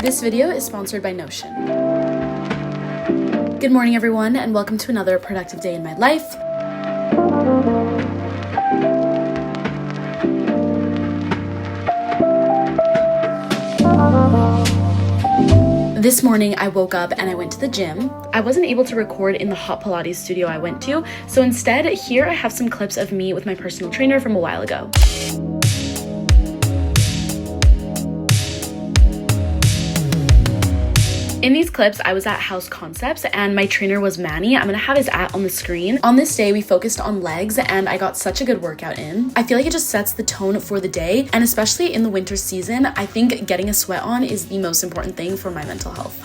This video is sponsored by Notion. Good morning, everyone, and welcome to another productive day in my life. This morning, I woke up and I went to the gym. I wasn't able to record in the hot Pilates studio I went to, so instead, here I have some clips of me with my personal trainer from a while ago. In these clips, I was at House Concepts and my trainer was Manny. I'm gonna have his @ on the screen. On this day, we focused on legs and I got such a good workout in. I feel like it just sets the tone for the day, and especially in the winter season, I think getting a sweat on is the most important thing for my mental health.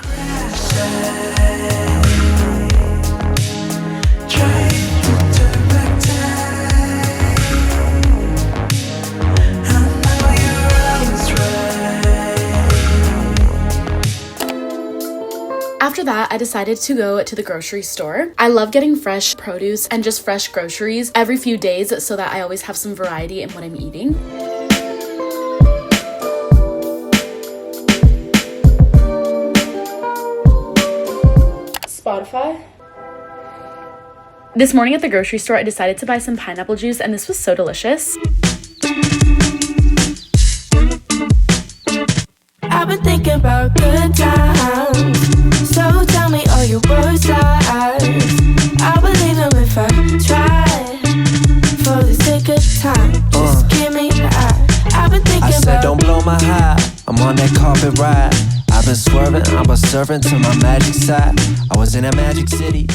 After that, I decided to go to the grocery store. I love getting fresh produce and just fresh groceries every few days so that I always have some variety in what I'm eating. Spotify. This morning at the grocery store, I decided to buy some pineapple juice and this was so delicious. I've been thinking about good times, so tell me all your worst lies. I believe them if I try, for the sake of time, just give me the eye. I've been thinking about. I said don't blow my high, I'm on that carpet ride. I've been swerving, I'm a servant to my magic side. I was in a magic city.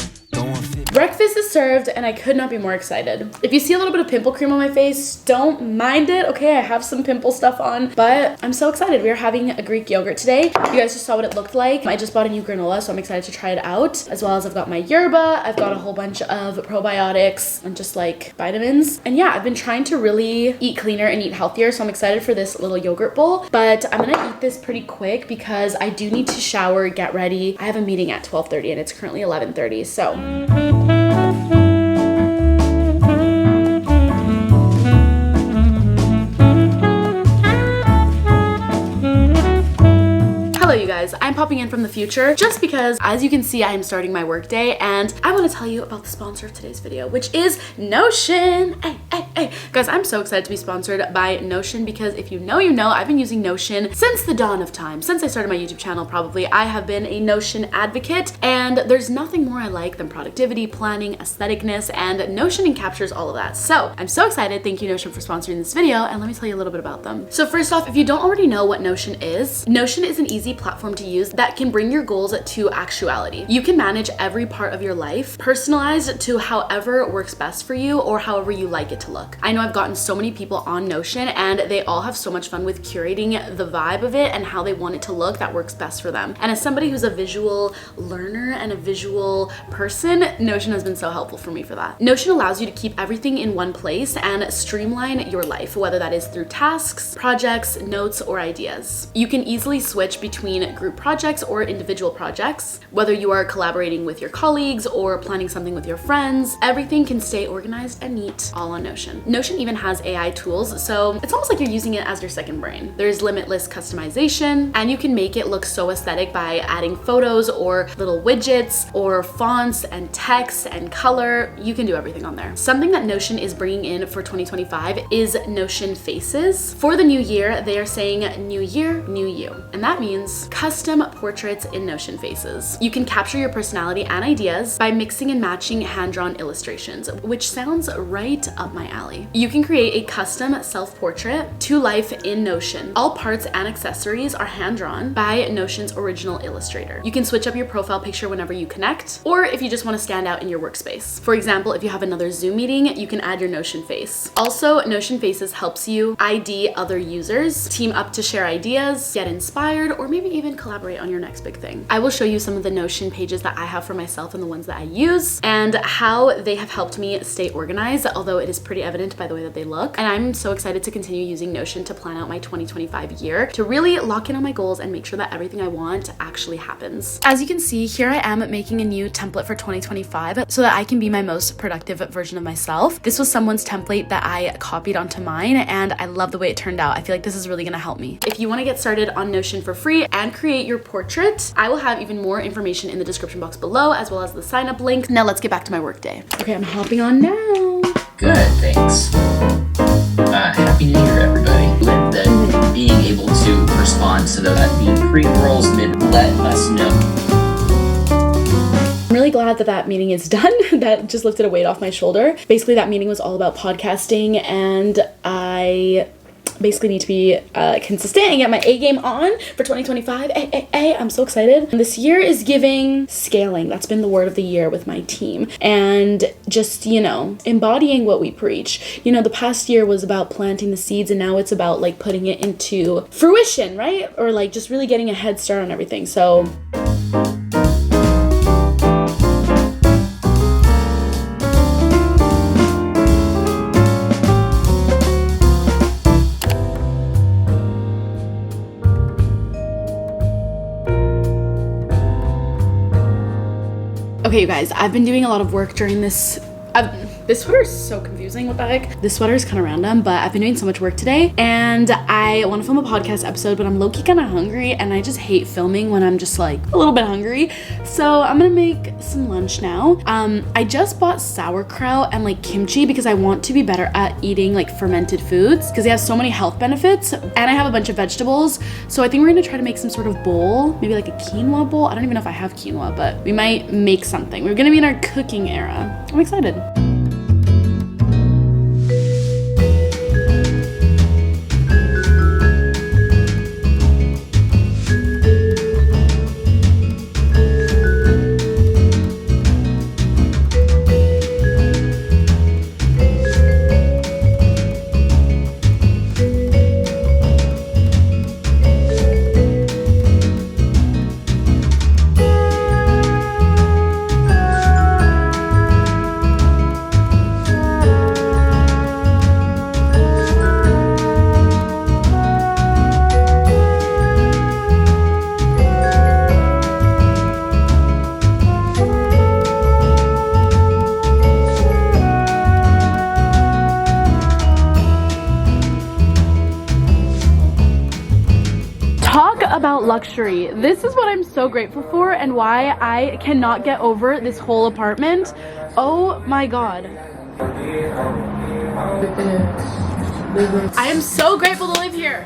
Breakfast is served and I could not be more excited. If you see a little bit of pimple cream on my face, don't mind it. Okay, I have some pimple stuff on, but I'm so excited. We are having a Greek yogurt today. You guys just saw what it looked like. I just bought a new granola, so I'm excited to try it out. As well as I've got my yerba, I've got a whole bunch of probiotics and just like vitamins. And yeah, I've been trying to really eat cleaner and eat healthier, so I'm excited for this little yogurt bowl. But I'm gonna eat this pretty quick because I do need to shower, get ready. I have a meeting at 12:30 and it's currently 11:30, so. Hello you guys, I'm popping in from the future just because, as you can see, I am starting my work day and I want to tell you about the sponsor of today's video, which is Notion. Hey. Guys, I'm so excited to be sponsored by Notion because if you know, I've been using Notion since the dawn of time. Since I started my YouTube channel, probably, I have been a Notion advocate, and there's nothing more I like than productivity, planning, aestheticness, and Notion captures all of that. So I'm so excited. Thank you, Notion, for sponsoring this video, and let me tell you a little bit about them. So first off, if you don't already know what Notion is an easy platform to use that can bring your goals to actuality. You can manage every part of your life, personalized to however works best for you or however you like it to look. I know I've gotten so many people on Notion and they all have so much fun with curating the vibe of it and how they want it to look that works best for them. And as somebody who's a visual learner and a visual person, Notion has been so helpful for me for that. Notion allows you to keep everything in one place and streamline your life, whether that is through tasks, projects, notes, or ideas. You can easily switch between group projects or individual projects. Whether you are collaborating with your colleagues or planning something with your friends, everything can stay organized and neat all on Notion. Notion even has AI tools, so it's almost like you're using it as your second brain. There's limitless customization, and you can make it look so aesthetic by adding photos or little widgets or fonts and text and color. You can do everything on there. Something that Notion is bringing in for 2025 is Notion Faces. For the new year, they are saying new year, new you. And that means custom portraits in Notion Faces. You can capture your personality and ideas by mixing and matching hand-drawn illustrations, which sounds right up my alley. You can create a custom self-portrait to life in Notion. All parts and accessories are hand-drawn by Notion's original illustrator. You can switch up your profile picture whenever you connect, or if you just want to stand out in your workspace. For example, if you have another Zoom meeting, you can add your Notion face. Also, Notion Faces helps you ID other users, team up to share ideas, get inspired, or maybe even collaborate on your next big thing. I will show you some of the Notion pages that I have for myself and the ones that I use and how they have helped me stay organized, although it is pretty evident by the way that they look. And I'm so excited to continue using Notion to plan out my 2025 year, to really lock in on my goals and make sure that everything I want actually happens. As you can see, here I am making a new template for 2025 so that I can be my most productive version of myself. This was someone's template that I copied onto mine and I love the way it turned out. I feel like this is really gonna help me. If you wanna get started on Notion for free and create your portrait. I will have even more information in the description box below, as well as the sign up link. Now let's get back to my work day. Okay, I'm hopping on now. Good, thanks. Happy New Year, everybody. With the being able to respond to the pre-rolls mid, let us know. I'm really glad that that meeting is done. That just lifted a weight off my shoulder. Basically, that meeting was all about podcasting, and I basically need to be consistent and get my A game on for 2025. I'm so excited. And this year is giving scaling. That's been the word of the year with my team. And just, you know, embodying what we preach. You know, the past year was about planting the seeds, and now it's about like putting it into fruition, right? Or like just really getting a head start on everything. So okay, you guys, I've been doing a lot of work during this. This sweater is so confusing. What the heck? This sweater is kind of random, but I've been doing so much work today, and I want to film a podcast episode, but I'm low-key kind of hungry, and I just hate filming when I'm just like a little bit hungry. So I'm gonna make some lunch now. I just bought sauerkraut and like kimchi because I want to be better at eating like fermented foods because they have so many health benefits, and I have a bunch of vegetables. So I think we're gonna try to make some sort of bowl, maybe like a quinoa bowl. I don't even know if I have quinoa, but we might make something. We're gonna be in our cooking era. I'm excited. About luxury. This is what I'm so grateful for and why I cannot get over this whole apartment. Oh my god. I am so grateful to live here.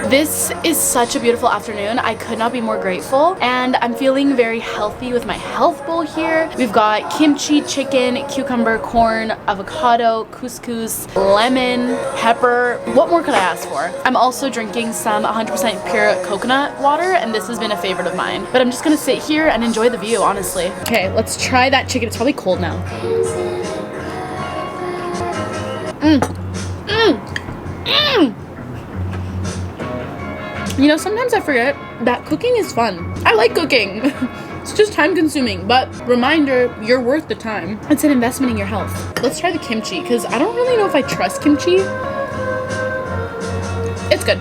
This is such a beautiful afternoon. I could not be more grateful, and I'm feeling very healthy with my health bowl here. We've got kimchi, chicken, cucumber, corn, avocado, couscous, lemon, pepper. What more could I ask for? I'm also drinking some 100% pure coconut water, and this has been a favorite of mine. But I'm just gonna sit here and enjoy the view, honestly. Okay, let's try that chicken. It's probably cold now. You know, sometimes I forget that cooking is fun. I like cooking. It's just time consuming, but reminder, you're worth the time. It's an investment in your health. Let's try the kimchi, because I don't really know if I trust kimchi. It's good.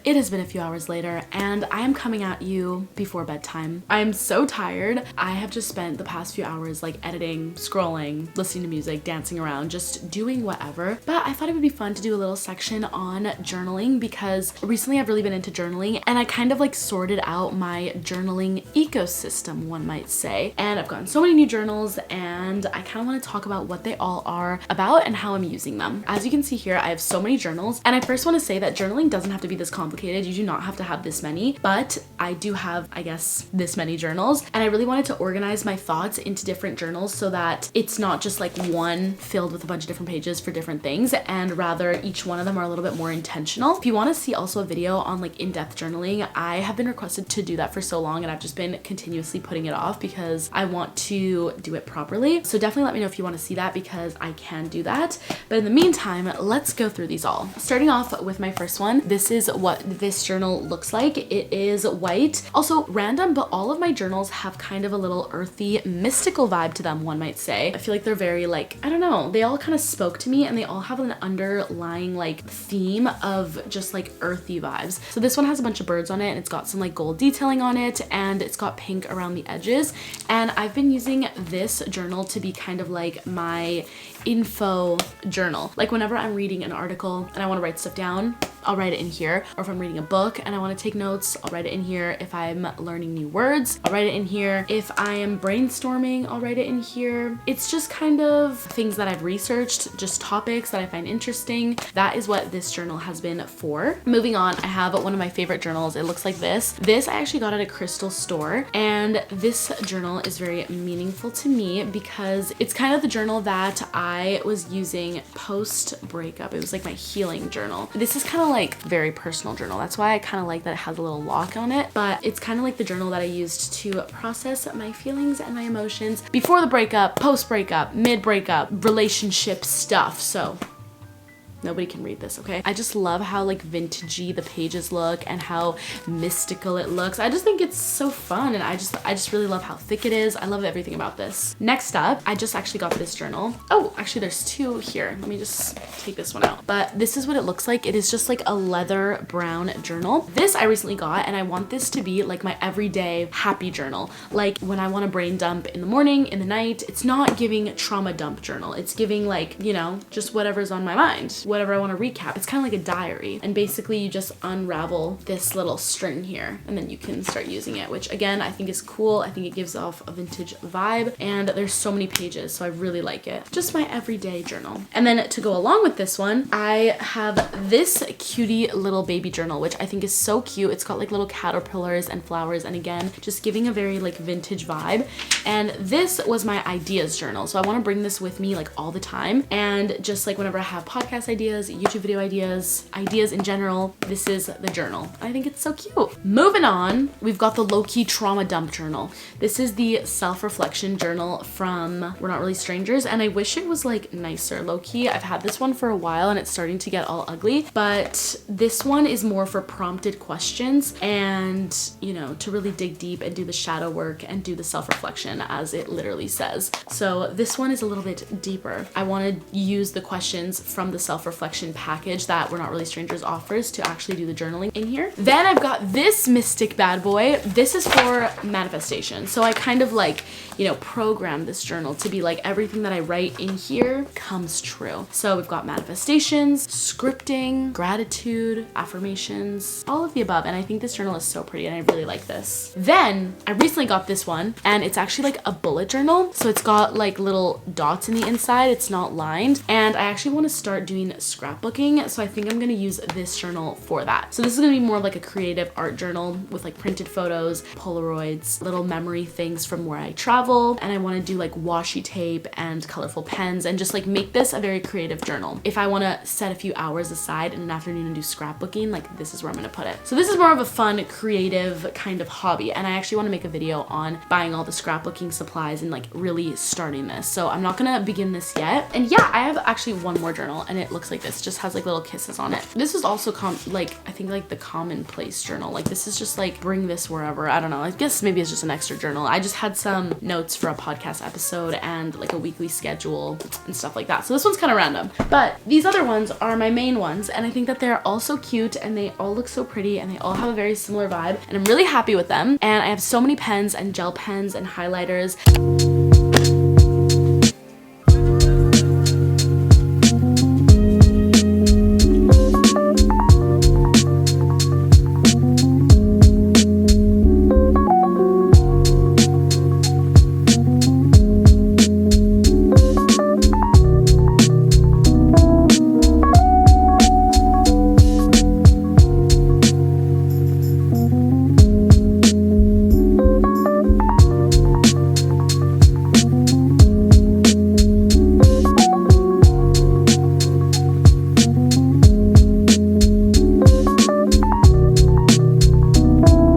It has been a few hours later, and I am coming at you before bedtime. I am so tired. I have just spent the past few hours like editing, scrolling, listening to music, dancing around, just doing whatever. But I thought it would be fun to do a little section on journaling because recently I've really been into journaling, and I kind of like sorted out my journaling ecosystem, one might say. And I've gotten so many new journals, and I kind of want to talk about what they all are about and how I'm using them. As you can see here, I have so many journals, and I first want to say that journaling doesn't have to be this complicated. You do not have to have this many, but I do have, I guess, this many journals, and I really wanted to organize my thoughts into different journals so that it's not just like one filled with a bunch of different pages for different things, and rather each one of them are a little bit more intentional. If you want to see also a video on like in-depth journaling, I have been requested to do that for so long, and I've just been continuously putting it off because I want to do it properly. So definitely let me know if you want to see that, because I can do that. But in the meantime, let's go through these all. Starting off with my first one, this is what this this journal looks like. It is white. Also random, but all of my journals have kind of a little earthy, mystical vibe to them, one might say. I feel like they're very like, I don't know, they all kind of spoke to me and they all have an underlying like theme of just like earthy vibes. So this one has a bunch of birds on it and it's got some like gold detailing on it and it's got pink around the edges. And I've been using this journal to be kind of like my info journal. Like whenever I'm reading an article and I want to write stuff down, I'll write it in here. Or if I'm reading a book and I want to take notes, I'll write it in here. If I'm learning new words, I'll write it in here. If I am brainstorming, I'll write it in here. It's just kind of things that I've researched, just topics that I find interesting. That is what this journal has been for. Moving on, I have one of my favorite journals. It looks like this. This I actually got at a crystal store, and this journal is very meaningful to me because it's kind of the journal that I was using post breakup. It was like my healing journal. This is kind of like very personal journal. That's why I kind of like that it has a little lock on it, but it's kind of like the journal that I used to process my feelings and my emotions before the breakup, post breakup, mid breakup, relationship stuff. So nobody can read this, okay? I just love how like vintagey the pages look and how mystical it looks. I just think it's so fun, and I just really love how thick it is. I love everything about this. Next up, I just actually got this journal. Oh, actually there's two here. Let me just take this one out. But this is what it looks like. It is just like a leather brown journal. This I recently got, and I want this to be like my everyday happy journal. Like when I want to brain dump in the morning, in the night, it's not giving trauma dump journal. It's giving like, you know, just whatever's on my mind, whatever I want to recap. It's kind of like a diary, and basically you just unravel this little string here and then you can start using it, which again I think is cool. I think it gives off a vintage vibe, and there's so many pages, so I really like it. Just my everyday journal. And then to go along with this one, I have this cutie little baby journal, which I think is so cute. It's got like little caterpillars and flowers, and again just giving a very like vintage vibe. And this was my ideas journal, so I want to bring this with me like all the time, and just like whenever I have podcast ideas, YouTube video ideas in general, this is the journal. I think it's so cute. Moving on, we've got the low-key trauma dump journal. This is the self-reflection journal from We're Not Really Strangers, and I wish it was like nicer low-key. I've had this one for a while and it's starting to get all ugly, but this one is more for prompted questions and, you know, to really dig deep and do the shadow work and do the self-reflection as it literally says. So this one is a little bit deeper. I want to use the questions from the self-reflection package that We're Not Really Strangers offers to actually do the journaling in here. Then I've got this mystic bad boy. This is for manifestation. So I kind of like, you know, program this journal to be like everything that I write in here comes true. So we've got manifestations, scripting, gratitude, affirmations, all of the above. And I think this journal is so pretty and I really like this. Then I recently got this one, and it's actually like a bullet journal. So it's got like little dots in the inside. It's not lined. And I actually want to start doing scrapbooking, so I think I'm gonna use this journal for that. So this is gonna be more like a creative art journal with like printed photos, Polaroids, little memory things from where I travel, and I want to do like washi tape and colorful pens and just like make this a very creative journal. If I want to set a few hours aside in an afternoon and do scrapbooking, like this is where I'm gonna put it. So this is more of a fun, creative kind of hobby, and I actually want to make a video on buying all the scrapbooking supplies and like really starting this. So I'm not gonna begin this yet. And yeah, I have actually one more journal, and it looks like this. Just has like little kisses on it. This is also like I think like the commonplace journal. Like this is just like bring this wherever. I don't know. I guess maybe it's just an extra journal. I just had some notes for a podcast episode and like a weekly schedule and stuff like that. So this one's kind of random. But these other ones are my main ones, and I think that they're all so cute and they all look so pretty and they all have a very similar vibe, and I'm really happy with them. And I have so many pens and gel pens and highlighters.